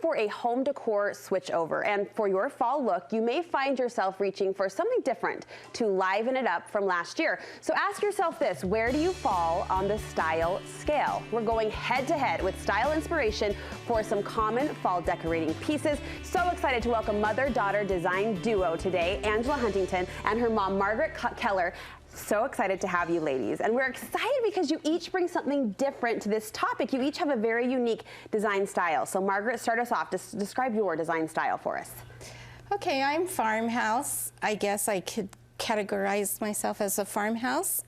for a home decor switchover. And for your fall look, you may find yourself reaching for something different to liven it up from last year. So ask yourself this, where do you fall on the style scale? We're going head to head with style inspiration for some common fall decorating pieces. So excited to welcome mother-daughter design duo today, Angela Huntington and her mom, Margaret Keller. So excited to have you ladies. And we're excited because you each bring something different to this topic. You each have a very unique design style. So Margaret, start us off. Describe your design style for us. Okay, I'm farmhouse. I guess I could categorize myself as a farmhouse.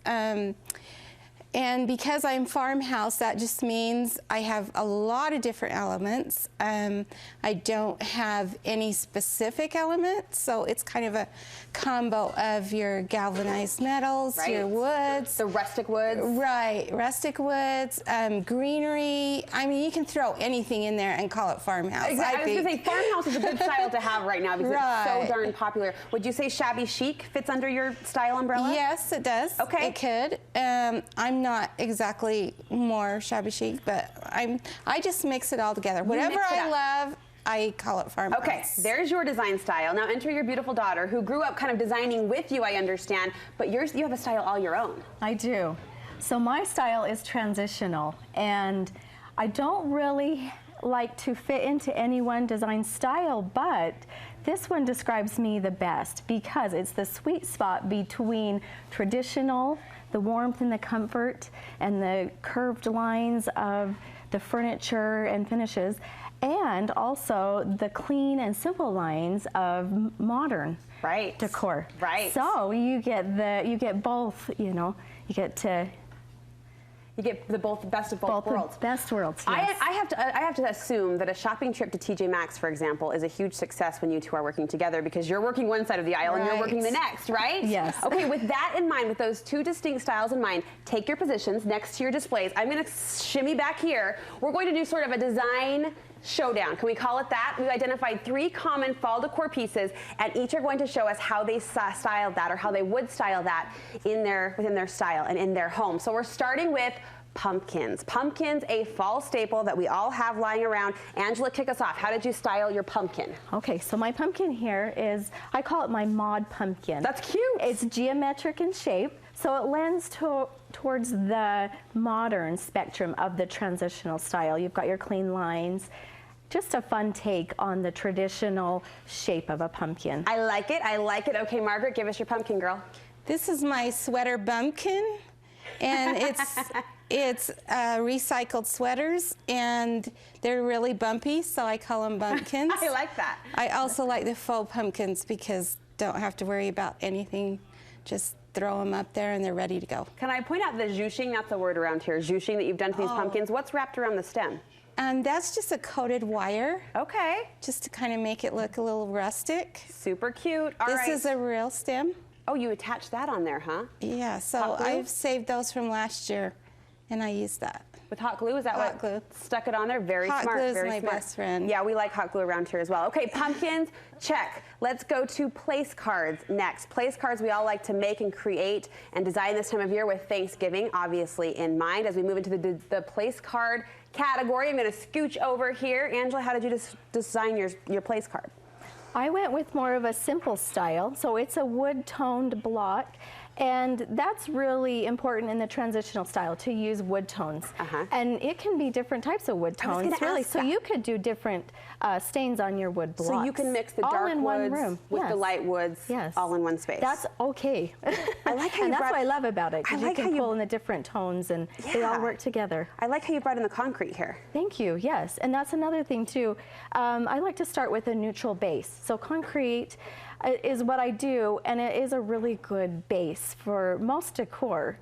And because I'm farmhouse, that just means I have a lot of different elements. I don't have any specific elements, so it's kind of a combo of your galvanized metals, right, your woods. The rustic woods. Right, rustic woods, greenery. I mean, you can throw anything in there and call it farmhouse. Exactly. I was going to say farmhouse is a good style to have right now because it's so darn popular. Would you say shabby chic fits under your style umbrella? Yes, it does. Okay. It could. I'm not exactly more shabby chic, but I just mix it all together. Whatever I love, I call it farmhouse. Okay, there's your design style. Now enter your beautiful daughter who grew up kind of designing with you, I understand, but you have a style all your own. I do. So my style is transitional, and I don't really like to fit into any one design style, but this one describes me the best because it's the sweet spot between traditional, the warmth and the comfort, and the curved lines of the furniture and finishes, and also the clean and simple lines of modern decor. Right. So you get both, you know, you get the best of both worlds. The best worlds. Yes. I have to assume that a shopping trip to TJ Maxx, for example, is a huge success when you two are working together because you're working one side of the aisle and you're working the next, right? Yes. Okay, with that in mind, with those two distinct styles in mind, take your positions next to your displays. I'm going to shimmy back here. We're going to do sort of a design showdown. Can we call it that? We've identified 3 common fall decor pieces, and each are going to show us how they styled that or how they would style that within their style and in their home. So we're starting with pumpkins. Pumpkins, a fall staple that we all have lying around. Angela, kick us off. How did you style your pumpkin? Okay, so my pumpkin here is, I call it my mod pumpkin. That's cute. It's geometric in shape, so it lends towards the modern spectrum of the transitional style. You've got your clean lines. Just a fun take on the traditional shape of a pumpkin. I like it. I like it. Okay, Margaret, give us your pumpkin, girl. This is my sweater bumpkin, and it's recycled sweaters, and they're really bumpy, so I call them bumpkins. I like that. I also like the faux pumpkins because don't have to worry about anything. Just throw them up there and they're ready to go. Can I point out the zhooshing? That's a word around here. Zhooshing that you've done to these pumpkins. What's wrapped around the stem? That's just a coated wire. Okay. Just to kind of make it look a little rustic. Super cute. All right. This is a real stem. Oh, you attached that on there, huh? Yeah, so I've saved those from last year, and I used that. With hot glue? Is that what? Hot glue. Stuck it on there? Very smart. Hot glue is very my smart. best friend. Yeah, we like hot glue around here as well. Okay, pumpkins, check. Let's go to place cards next. Place cards we all like to make and create and design this time of year with Thanksgiving obviously in mind. As we move into the place card category, I'm going to scooch over here. Angela, how did you design your place card? I went with more of a simple style, so it's a wood-toned block, and that's really important in the transitional style to use wood tones. And it can be different types of wood tones, really. So you could do different stains on your wood blocks. So you can mix the dark woods with the light woods all in one space. That's okay. I like how and that's what I love about it, because you can pull in the different tones and they all work together. I like how you brought in the concrete here. Thank you, yes. And that's another thing too. I like to start with a neutral base. So concrete is what I do, and it is a really good base for most decor.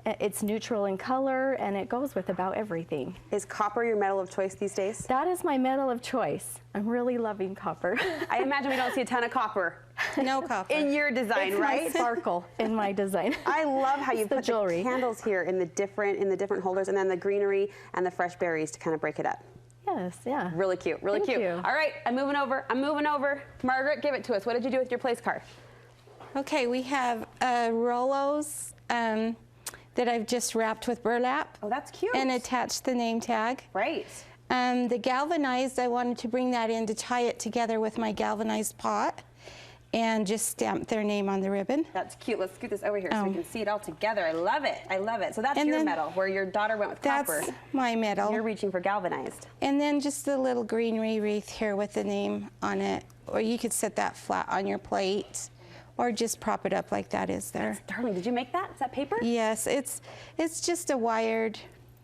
It's neutral in color, and it goes with about everything. Is copper your metal of choice these days? That is my metal of choice. I'm really loving copper. I imagine we don't see a ton of copper. No copper. In your design, it's right? My sparkle in my design. I love how you put jewelry. The candles here in the different holders, and then the greenery and the fresh berries to kind of break it up. Yes, yeah. Really cute, really cute. You. All right, I'm moving over. Margaret, give it to us. What did you do with your place card? Okay, we have Rolos that I've just wrapped with burlap. Oh, that's cute. And attached the name tag. Right. The galvanized, I wanted to bring that in to tie it together with my galvanized pot and just stamp their name on the ribbon. That's cute. Let's scoot this over here so we can see it all together. I love it. I love it. So that's your metal, where your daughter went with copper. That's my metal. You're reaching for galvanized. And then just a little greenery wreath here with the name on it. Or you could set that flat on your plate or just prop it up like that is there. Darling, did you make that? Is that paper? Yes, it's just a wired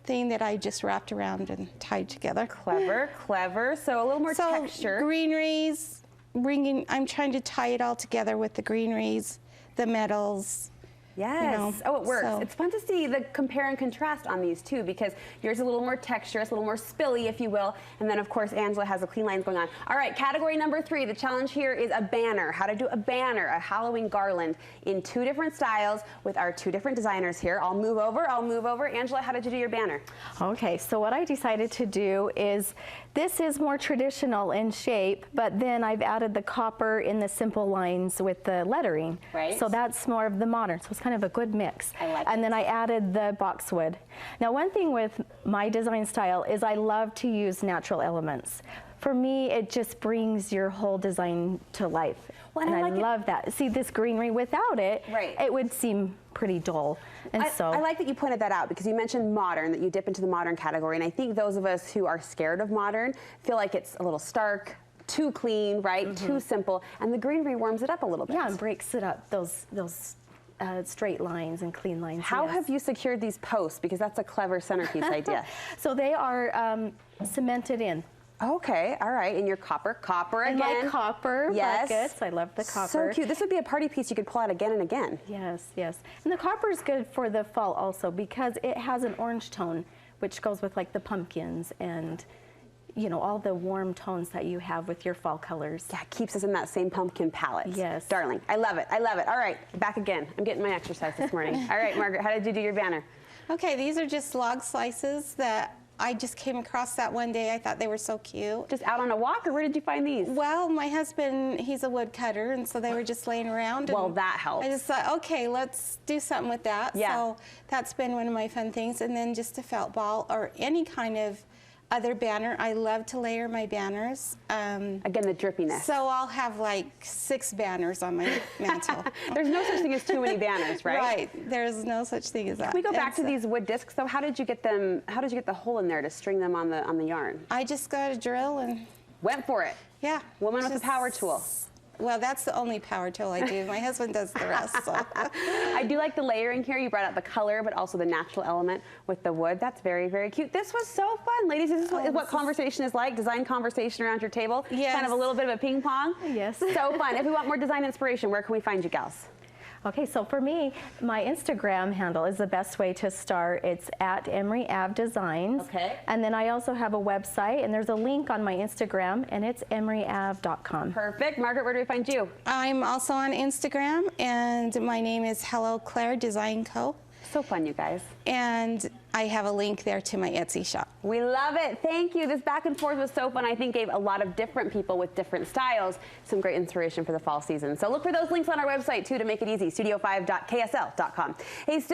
thing that I just wrapped around and tied together. Clever, clever. So a little more texture. Greeneries. I'm trying to tie it all together with the greeneries, the metals. Yes. You know, oh, it works. so. It's fun to see the compare and contrast on these too, because yours is a little more texturous, a little more spilly, if you will. And then, of course, Angela has the clean lines going on. All right, category number 3. The challenge here is a banner. How to do a banner, a Halloween garland in 2 different styles with our 2 different designers here. I'll move over. Angela, how did you do your banner? Okay, so what I decided to do is, this is more traditional in shape, but then I've added the copper in the simple lines with the lettering. Right. So that's more of the modern. So it's kind of a good mix. I like and it. then I added the boxwood. Now, one thing with my design style is I love to use natural elements. For me, it just brings your whole design to life. Well, and I I like love that. See, this greenery, without it, Right. it would seem pretty dull. And I like that you pointed that out, because you mentioned modern, that you dip into the modern category. And I think those of us who are scared of modern feel like it's a little stark, too clean, right? Too simple. And the greenery warms it up a little bit. Yeah, and breaks it up, those straight lines and clean lines. How yes. have you secured these posts? Because that's a clever centerpiece idea. So they are cemented in. Okay, all right. And your copper And again. my copper Yes. buckets. I love the copper. So cute. This would be a party piece you could pull out again and again. Yes, yes. And the copper is good for the fall also, because it has an orange tone, which goes with like the pumpkins and, you know, all the warm tones that you have with your fall colors. Yeah, it keeps us in that same pumpkin palette. Yes. Darling, I love it. I love it. All right, back again. I'm getting my exercise this morning. All right, Margaret, how did you do your banner? Okay, these are just log slices that I just came across that one day. I thought they were so cute. Just out on a walk, or where did you find these? Well, my husband, he's a woodcutter, and so they were just laying around. Well, and that helps. I just thought, okay, let's do something with that. Yeah. So that's been one of my fun things. And then just a felt ball or any kind of other banner. I love to layer my banners. Again, the drippiness. So I'll have like 6 banners on my mantle. There's no such thing as too many banners, right? Right. There's no such thing as that. Can we go back to these wood discs, though? How did you get them? How did you get the hole in there to string them on the yarn? I just got a drill and Went for it. yeah. Woman with a power tool. Well, that's the only power tool I do. My husband does the rest. So. I do like the layering here. You brought out the color, but also the natural element with the wood. That's very, very cute. This was so fun. Ladies, this is what conversation is like, design conversation around your table. Yes. Kind of a little bit of a ping pong. Yes. So fun. If we want more design inspiration, where can we find you gals? Okay, so for me, my Instagram handle is the best way to start. It's at Emery Ave Designs. Okay. And then I also have a website, and there's a link on my Instagram, and it's emeryave.com. Perfect. Margaret, where do we find you? I'm also on Instagram, and my name is Hello Claire Design Co. So fun, you guys. And I have a link there to my Etsy shop. We love it. Thank you. This back and forth was so fun. I think gave a lot of different people with different styles some great inspiration for the fall season. So look for those links on our website, too, to make it easy, studio5.ksl.com. Hey,